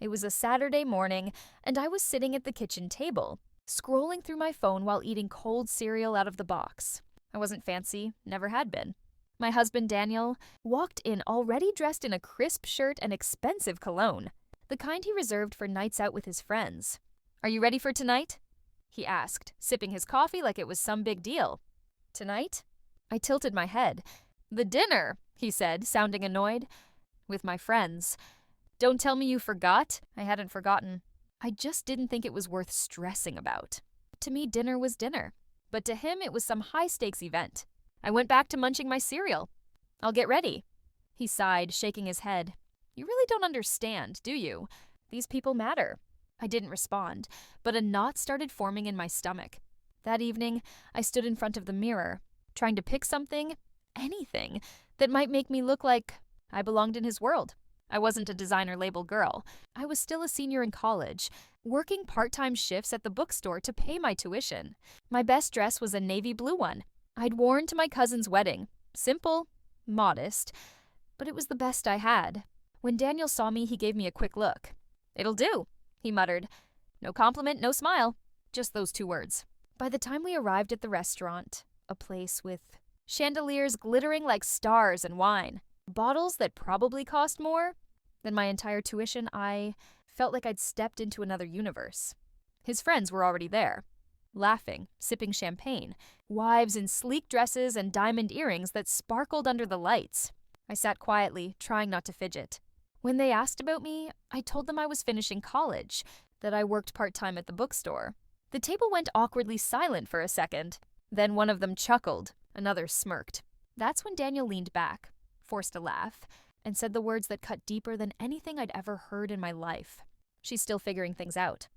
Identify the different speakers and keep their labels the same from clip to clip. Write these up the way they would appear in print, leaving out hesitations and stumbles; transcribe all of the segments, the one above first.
Speaker 1: It was a Saturday morning, and I was sitting at the kitchen table, scrolling through my phone while eating cold cereal out of the box. I wasn't fancy, never had been. My husband, Daniel, walked in already dressed in a crisp shirt and expensive cologne, the kind he reserved for nights out with his friends. "Are you ready for tonight?" he asked, sipping his coffee like it was some big deal. "Tonight?" I tilted my head. "The dinner," he said, sounding annoyed. "With my friends." "Don't tell me you forgot." I hadn't forgotten. I just didn't think it was worth stressing about. To me, dinner was dinner. But to him, it was some high-stakes event. I went back to munching my cereal. "I'll get ready." He sighed, shaking his head. "You really don't understand, do you? These people matter." I didn't respond, but a knot started forming in my stomach. That evening, I stood in front of the mirror, trying to pick something, anything, that might make me look like I belonged in his world. I wasn't a designer label girl. I was still a senior in college, working part-time shifts at the bookstore to pay my tuition. My best dress was a navy blue one I'd worn to my cousin's wedding. Simple, modest, but it was the best I had. When Daniel saw me, he gave me a quick look. "It'll do," he muttered. No compliment, no smile. Just those two words. By the time we arrived at the restaurant, a place with chandeliers glittering like stars and wine, bottles that probably cost more than my entire tuition, I felt like I'd stepped into another universe. His friends were already there, laughing, sipping champagne, wives in sleek dresses and diamond earrings that sparkled under the lights. I sat quietly, trying not to fidget. When they asked about me, I told them I was finishing college, that I worked part-time at the bookstore. The table went awkwardly silent for a second. Then one of them chuckled, another smirked. That's when Daniel leaned back, forced a laugh, and said the words that cut deeper than anything I'd ever heard in my life. "She's still figuring things out.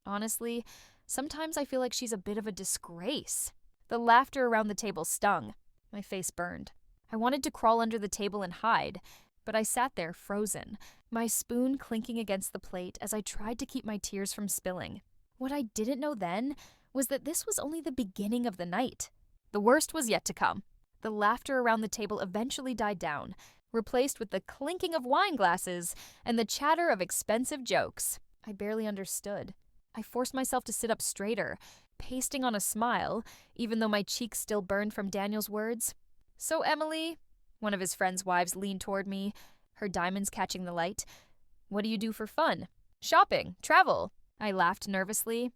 Speaker 1: Honestly, sometimes I feel like she's a bit of a disgrace." The laughter around the table stung. My face burned. I wanted to crawl under the table and hide, but I sat there frozen, my spoon clinking against the plate as I tried to keep my tears from spilling. What I didn't know then was that this was only the beginning of the night. The worst was yet to come. The laughter around the table eventually died down, replaced with the clinking of wine glasses and the chatter of expensive jokes. I barely understood. I forced myself to sit up straighter, pasting on a smile, even though my cheeks still burned from Daniel's words. "So, Emily," one of his friend's wives leaned toward me, her diamonds catching the light. "What do you do for fun?" "Shopping, travel." I laughed nervously.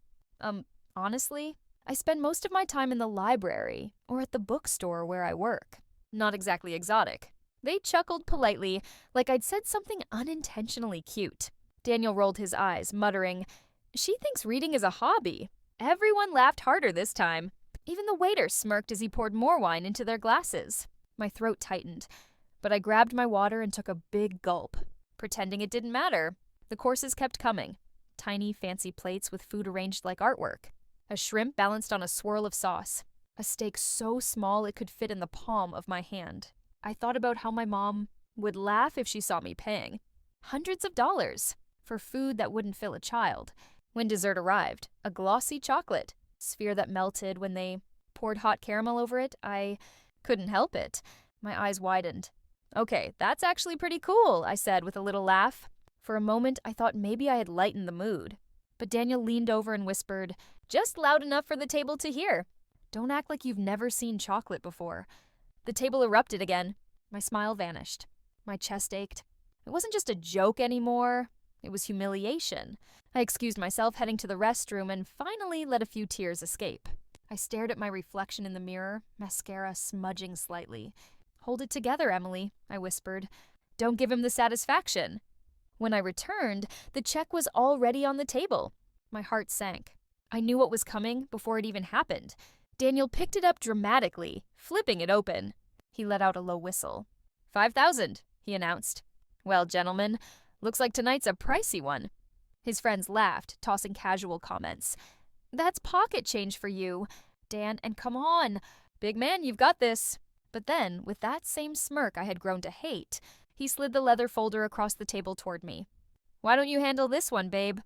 Speaker 1: Honestly, I spend most of my time in the library or at the bookstore where I work. Not exactly exotic. They chuckled politely, like I'd said something unintentionally cute. Daniel rolled his eyes, muttering, "She thinks reading is a hobby." Everyone laughed harder this time. Even the waiter smirked as he poured more wine into their glasses. My throat tightened, but I grabbed my water and took a big gulp, pretending it didn't matter. The courses kept coming. Tiny, fancy plates with food arranged like artwork. A shrimp balanced on a swirl of sauce. A steak so small it could fit in the palm of my hand. I thought about how my mom would laugh if she saw me paying. Hundreds of dollars for food that wouldn't fill a child. When dessert arrived, a glossy chocolate sphere that melted when they poured hot caramel over it, I couldn't help it. My eyes widened. "Okay, that's actually pretty cool," I said with a little laugh. For a moment, I thought maybe I had lightened the mood. But Daniel leaned over and whispered, just loud enough for the table to hear, "Don't act like you've never seen chocolate before." The table erupted again. My smile vanished. My chest ached. It wasn't just a joke anymore. It was humiliation. I excused myself, heading to the restroom, and finally let a few tears escape. I stared at my reflection in the mirror, mascara smudging slightly. "Hold it together, Emily," I whispered. "Don't give him the satisfaction." When I returned, the check was already on the table. My heart sank. I knew what was coming before it even happened. Daniel picked it up dramatically, flipping it open. He let out a low whistle. "5,000, he announced. "Well, gentlemen, looks like tonight's a pricey one." His friends laughed, tossing casual comments. "That's pocket change for you, Dan, and come on. Big man, you've got this." But then, with that same smirk I had grown to hate, he slid the leather folder across the table toward me. "Why don't you handle this one, babe?"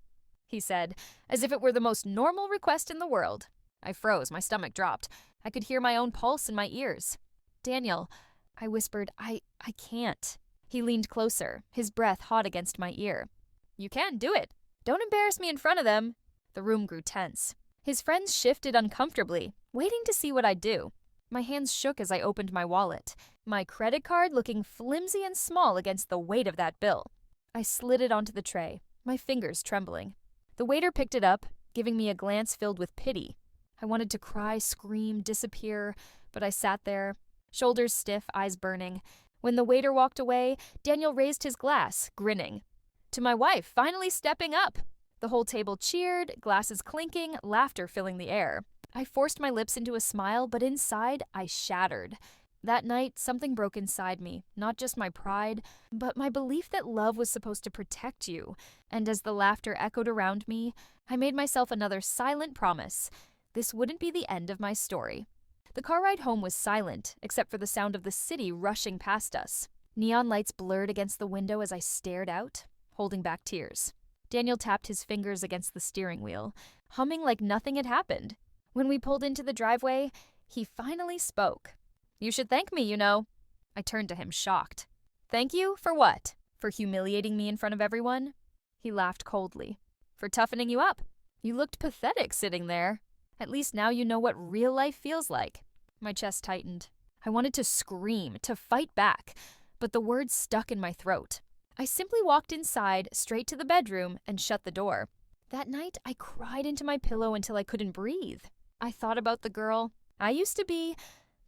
Speaker 1: he said, as if it were the most normal request in the world. I froze, my stomach dropped. I could hear my own pulse in my ears. "Daniel," I whispered, I can't." He leaned closer, his breath hot against my ear. You can do it. Don't embarrass me in front of them." The room grew tense. His friends shifted uncomfortably, waiting to see what I'd do. My hands shook as I opened my wallet, my credit card looking flimsy and small against the weight of that bill. I slid it onto the tray, my fingers trembling. The waiter picked it up, giving me a glance filled with pity. I wanted to cry, scream, disappear, but I sat there, shoulders stiff, eyes burning. When the waiter walked away, Daniel raised his glass, grinning. To my wife, finally stepping up. The whole table cheered, glasses clinking, laughter filling the air. I forced my lips into a smile, but inside, I shattered. That night, something broke inside me, not just my pride, but my belief that love was supposed to protect you. And as the laughter echoed around me, I made myself another silent promise. This wouldn't be the end of my story. The car ride home was silent, except for the sound of the city rushing past us. Neon lights blurred against the window as I stared out, holding back tears. Daniel tapped his fingers against the steering wheel, humming like nothing had happened. When we pulled into the driveway, he finally spoke. "You should thank me, you know." I turned to him, shocked. "Thank you? For what? For humiliating me in front of everyone?" He laughed coldly. "For toughening you up. You looked pathetic sitting there. At least now you know what real life feels like." My chest tightened. I wanted to scream, to fight back, but the words stuck in my throat. I simply walked inside, straight to the bedroom, and shut the door. That night, I cried into my pillow until I couldn't breathe. I thought about the girl I used to be,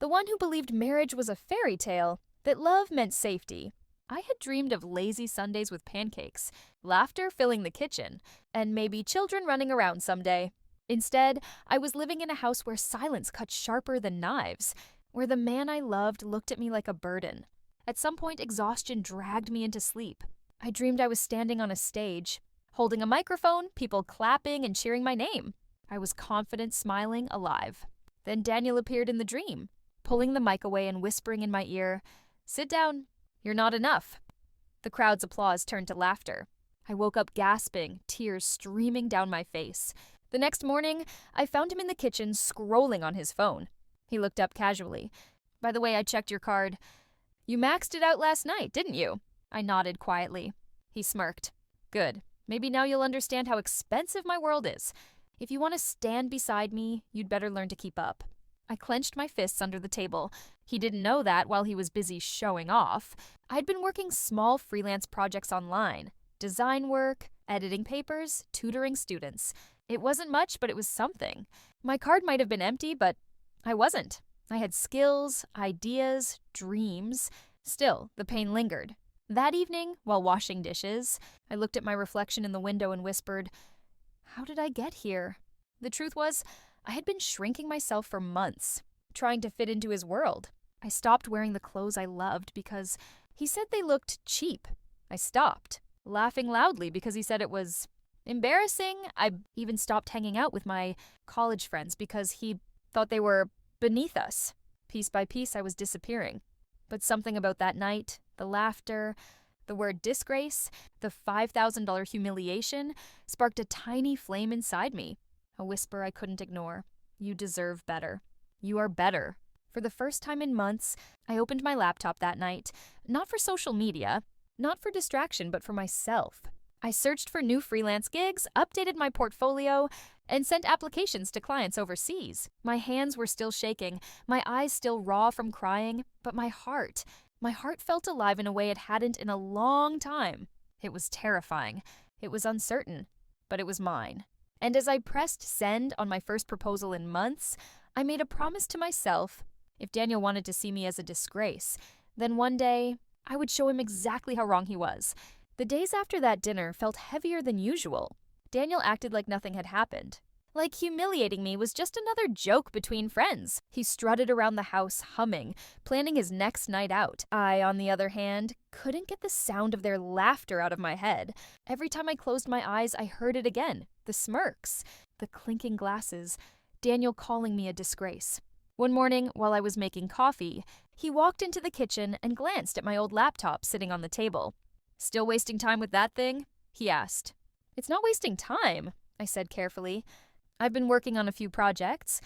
Speaker 1: the one who believed marriage was a fairy tale, that love meant safety. I had dreamed of lazy Sundays with pancakes, laughter filling the kitchen, and maybe children running around someday. Instead, I was living in a house where silence cut sharper than knives, where the man I loved looked at me like a burden. At some point, exhaustion dragged me into sleep. I dreamed I was standing on a stage, holding a microphone, people clapping and cheering my name. I was confident, smiling, alive. Then Daniel appeared in the dream, pulling the mic away and whispering in my ear, "Sit down. You're not enough." The crowd's applause turned to laughter. I woke up gasping, tears streaming down my face. The next morning, I found him in the kitchen scrolling on his phone. He looked up casually. "By the way, I checked your card. You maxed it out last night, didn't you?" I nodded quietly. He smirked. "Good. Maybe now you'll understand how expensive my world is. If you want to stand beside me, you'd better learn to keep up." I clenched my fists under the table. He didn't know that while he was busy showing off. I'd been working small freelance projects online. Design work, editing papers, tutoring students. It wasn't much, but it was something. My card might have been empty, but I wasn't. I had skills, ideas, dreams. Still, the pain lingered. That evening, while washing dishes, I looked at my reflection in the window and whispered, "How did I get here?" The truth was, I had been shrinking myself for months, trying to fit into his world. I stopped wearing the clothes I loved because he said they looked cheap. I stopped, laughing loudly because he said it was embarrassing. I even stopped hanging out with my college friends because he thought they were beneath us. Piece by piece, I was disappearing. But something about that night, the laughter, the word disgrace, the $5,000 humiliation, sparked a tiny flame inside me. A whisper I couldn't ignore. "You deserve better. You are better." For the first time in months, I opened my laptop that night, not for social media, not for distraction, but for myself. I searched for new freelance gigs, updated my portfolio, and sent applications to clients overseas. My hands were still shaking, my eyes still raw from crying, but my heart felt alive in a way it hadn't in a long time. It was terrifying. It was uncertain, but it was mine. And as I pressed send on my first proposal in months, I made a promise to myself. If Daniel wanted to see me as a disgrace, then one day I would show him exactly how wrong he was. The days after that dinner felt heavier than usual. Daniel acted like nothing had happened. Like humiliating me was just another joke between friends. He strutted around the house humming, planning his next night out. I, on the other hand, couldn't get the sound of their laughter out of my head. Every time I closed my eyes, I heard it again. The smirks, the clinking glasses, Daniel calling me a disgrace. One morning, while I was making coffee, he walked into the kitchen and glanced at my old laptop sitting on the table. "Still wasting time with that thing?" he asked. "It's not wasting time," I said carefully. "I've been working on a few projects."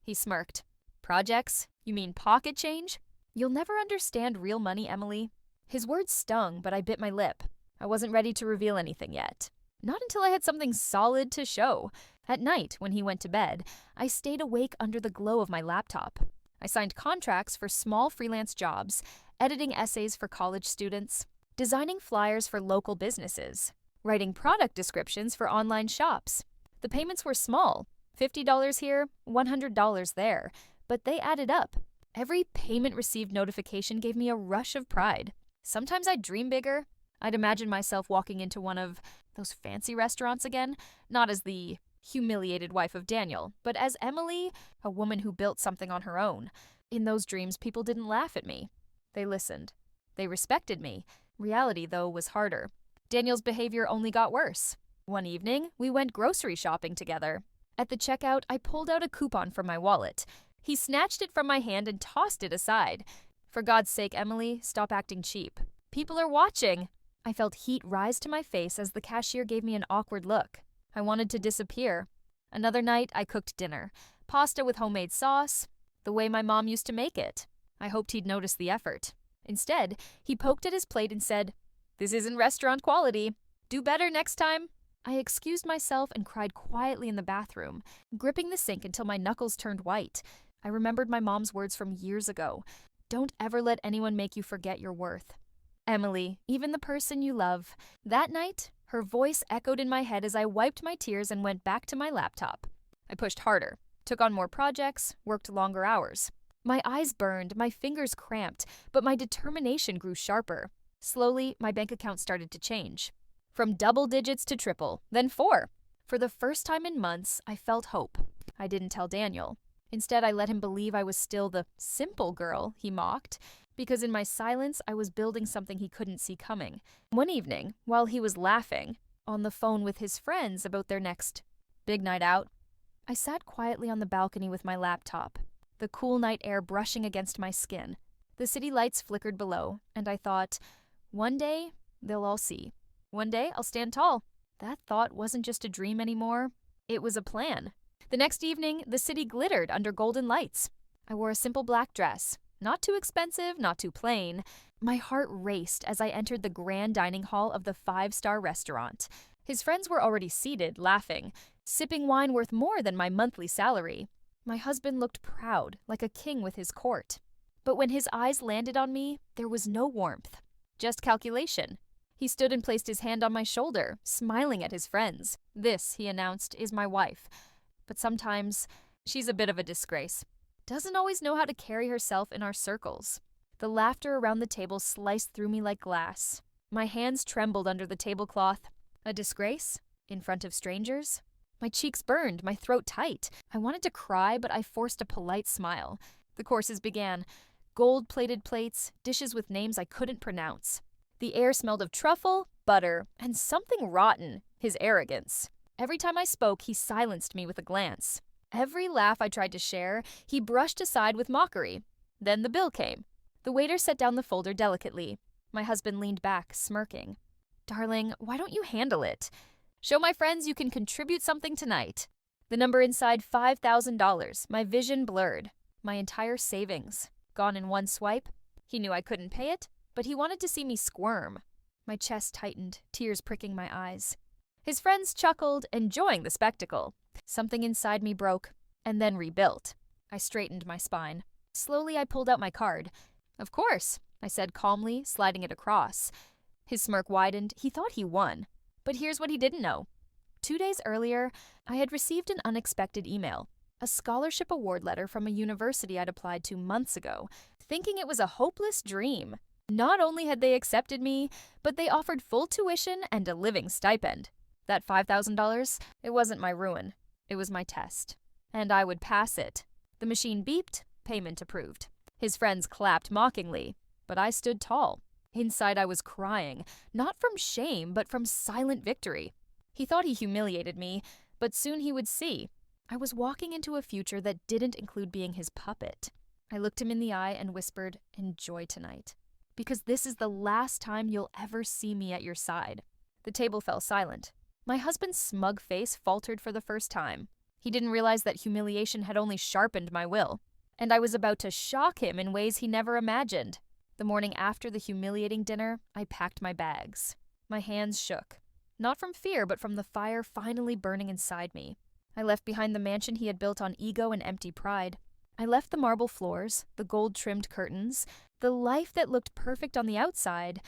Speaker 1: He smirked. "Projects? You mean pocket change? You'll never understand real money, Emily." His words stung, but I bit my lip. I wasn't ready to reveal anything yet. Not until I had something solid to show. At night, when he went to bed, I stayed awake under the glow of my laptop. I signed contracts for small freelance jobs, editing essays for college students, designing flyers for local businesses, writing product descriptions for online shops. The payments were small, $50 here, $100 there, but they added up. Every payment received notification gave me a rush of pride. Sometimes I'd dream bigger. I'd imagine myself walking into one of those fancy restaurants again, not as the humiliated wife of Daniel, but as Emily, a woman who built something on her own. In those dreams, people didn't laugh at me. They listened. They respected me. Reality, though, was harder. Daniel's behavior only got worse. One evening, we went grocery shopping together. At the checkout, I pulled out a coupon from my wallet. He snatched it from my hand and tossed it aside. For God's sake, Emily, stop acting cheap. People are watching. I felt heat rise to my face as the cashier gave me an awkward look. I wanted to disappear. Another night, I cooked dinner. Pasta with homemade sauce, the way my mom used to make it. I hoped he'd notice the effort. Instead, he poked at his plate and said, "This isn't restaurant quality. Do better next time." I excused myself and cried quietly in the bathroom, gripping the sink until my knuckles turned white. I remembered my mom's words from years ago. Don't ever let anyone make you forget your worth. Emily, even the person you love. That night, her voice echoed in my head as I wiped my tears and went back to my laptop. I pushed harder, took on more projects, worked longer hours. My eyes burned, my fingers cramped, but my determination grew sharper. Slowly, my bank account started to change. From double digits to triple, then 4. For the first time in months, I felt hope. I didn't tell Daniel. Instead, I let him believe I was still the simple girl he mocked, because in my silence, I was building something he couldn't see coming. One evening, while he was laughing, on the phone with his friends about their next big night out, I sat quietly on the balcony with my laptop, the cool night air brushing against my skin. The city lights flickered below, and I thought, one day, they'll all see. One day, I'll stand tall. That thought wasn't just a dream anymore. It was a plan. The next evening, the city glittered under golden lights. I wore a simple black dress. Not too expensive, not too plain. My heart raced as I entered the grand dining hall of the 5-star restaurant. His friends were already seated, laughing, sipping wine worth more than my monthly salary. My husband looked proud, like a king with his court. But when his eyes landed on me, there was no warmth, just calculation. He stood and placed his hand on my shoulder, smiling at his friends. "This," he announced, "is my wife. But sometimes she's a bit of a disgrace. Doesn't always know how to carry herself in our circles." The laughter around the table sliced through me like glass. My hands trembled under the tablecloth. A disgrace? In front of strangers? My cheeks burned, my throat tight. I wanted to cry, but I forced a polite smile. The courses began. Gold-plated plates, dishes with names I couldn't pronounce. The air smelled of truffle, butter, and something rotten, his arrogance. Every time I spoke, he silenced me with a glance. Every laugh I tried to share, he brushed aside with mockery. Then the bill came. The waiter set down the folder delicately. My husband leaned back, smirking. "Darling, why don't you handle it? Show my friends you can contribute something tonight." The number inside, $5,000, my vision blurred. My entire savings, gone in one swipe. He knew I couldn't pay it, but he wanted to see me squirm. My chest tightened, tears pricking my eyes. His friends chuckled, enjoying the spectacle. Something inside me broke, and then rebuilt. I straightened my spine. Slowly, I pulled out my card. "Of course," I said calmly, sliding it across. His smirk widened. He thought he won. But here's what he didn't know. 2 days earlier, I had received an unexpected email. A scholarship award letter from a university I'd applied to months ago, thinking it was a hopeless dream. Not only had they accepted me, but they offered full tuition and a living stipend. That $5,000, it wasn't my ruin. It was my test. And I would pass it. The machine beeped, payment approved. His friends clapped mockingly, but I stood tall. Inside I was crying, not from shame, but from silent victory. He thought he humiliated me, but soon he would see. I was walking into a future that didn't include being his puppet. I looked him in the eye and whispered, "Enjoy tonight. Because this is the last time you'll ever see me at your side." The table fell silent. My husband's smug face faltered for the first time. He didn't realize that humiliation had only sharpened my will, and I was about to shock him in ways he never imagined. The morning after the humiliating dinner, I packed my bags. My hands shook. Not from fear, but from the fire finally burning inside me. I left behind the mansion he had built on ego and empty pride. I left the marble floors, the gold-trimmed curtains, the life that looked perfect on the outside,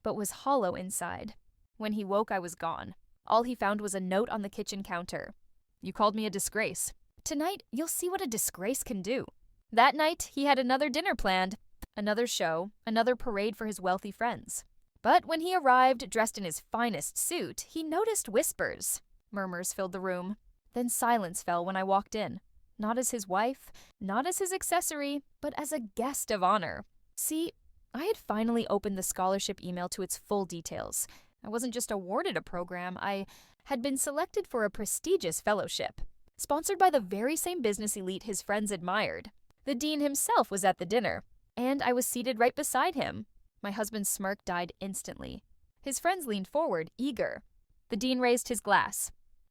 Speaker 1: but was hollow inside. When he woke, I was gone. All he found was a note on the kitchen counter. "You called me a disgrace. Tonight, you'll see what a disgrace can do." That night, he had another dinner planned, another show, another parade for his wealthy friends. But when he arrived, dressed in his finest suit, he noticed whispers. Murmurs filled the room. Then silence fell when I walked in. Not as his wife, not as his accessory, but as a guest of honor. See, I had finally opened the scholarship email to its full details. I wasn't just awarded a program, I had been selected for a prestigious fellowship, sponsored by the very same business elite his friends admired. The dean himself was at the dinner, and I was seated right beside him. My husband's smirk died instantly. His friends leaned forward, eager. The dean raised his glass.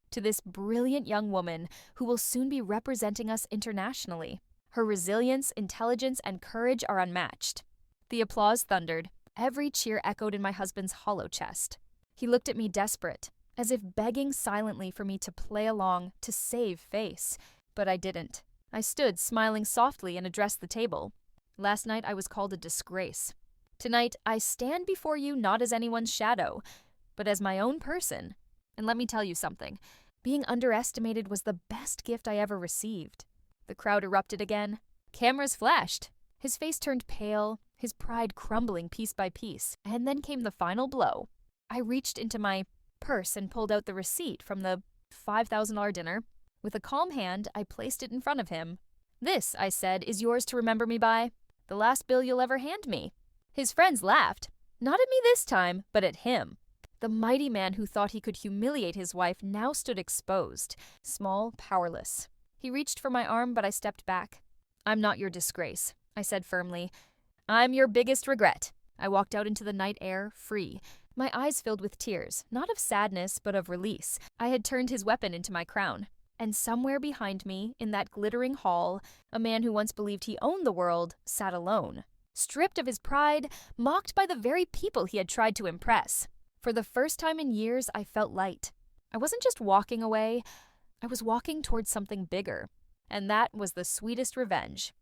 Speaker 1: "To this brilliant young woman who will soon be representing us internationally. Her resilience, intelligence, and courage are unmatched." The applause thundered. Every cheer echoed in my husband's hollow chest. He looked at me desperate, as if begging silently for me to play along, to save face. But I didn't. I stood, smiling softly, and addressed the table. "Last night I was called a disgrace. Tonight I stand before you not as anyone's shadow, but as my own person. And let me tell you something. Being underestimated was the best gift I ever received." The crowd erupted again. Cameras flashed. His face turned pale, his pride crumbling piece by piece. And then came the final blow. I reached into my purse and pulled out the receipt from the $5,000 dinner. With a calm hand, I placed it in front of him. "This," I said, "is yours to remember me by. The last bill you'll ever hand me." His friends laughed. Not at me this time, but at him. The mighty man who thought he could humiliate his wife now stood exposed, small, powerless. He reached for my arm, but I stepped back. "I'm not your disgrace," I said firmly. "I'm your biggest regret." I walked out into the night air, free. My eyes filled with tears, not of sadness, but of release. I had turned his weapon into my crown. And somewhere behind me, in that glittering hall, a man who once believed he owned the world sat alone, stripped of his pride, mocked by the very people he had tried to impress. For the first time in years, I felt light. I wasn't just walking away, I was walking towards something bigger. And that was the sweetest revenge.